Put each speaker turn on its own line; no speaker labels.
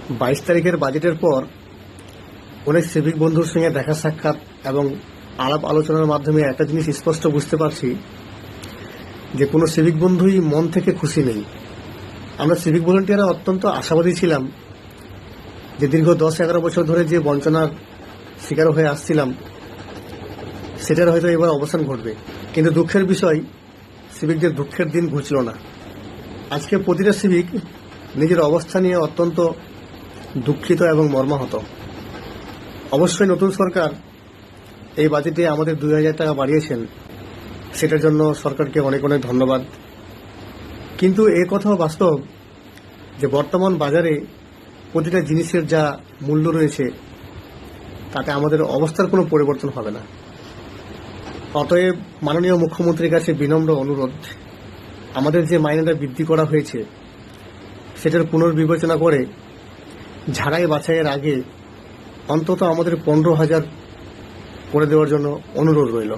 22 তারিখের বাজেটের পর অনেক সিভিক বন্ধুর সঙ্গে দেখা সাক্ষাৎ এবং আলাপ আলোচনার মাধ্যমে একটা জিনিস স্পষ্ট বুঝতে পারছি যে কোনো সিভিক বন্ধুই মন থেকে খুশি নেই। আমরা সিভিক ভলেন্টিয়াররা অত্যন্ত আশাবাদী ছিলাম যে দীর্ঘ 10-11 বছর ধরে যে বঞ্চনার শিকার হয়ে আসছিলাম সেটার হয়তো এবার অবসান ঘটবে, কিন্তু দুঃখের বিষয় সিভিকদের দুঃখের দিন ঘুচল না। আজকে প্রতিটা সিভিক নিজের অবস্থা নিয়ে অত্যন্ত দুঃখিত এবং মর্মাহত। অবশ্যই নতুন সরকার এই বাজেটে আমাদের 2000 টাকা বাড়িয়েছেন, সেটার জন্য সরকারকে অনেক অনেক ধন্যবাদ। কিন্তু এ কথাও বাস্তব যে বর্তমান বাজারে প্রতিটা জিনিসের যা মূল্য রয়েছে তাতে আমাদের অবস্থার কোনো পরিবর্তন হবে না। অতএব মাননীয় মুখ্যমন্ত্রীর কাছে বিনম্র অনুরোধ, আমাদের যে মাইনেটা বৃদ্ধি করা হয়েছে সেটার পুনর্বিবেচনা করে ঝাড়াই বাছাইয়ের আগে অন্তত আমাদের 15,000 করে দেওয়ার জন্য অনুরোধ রইল।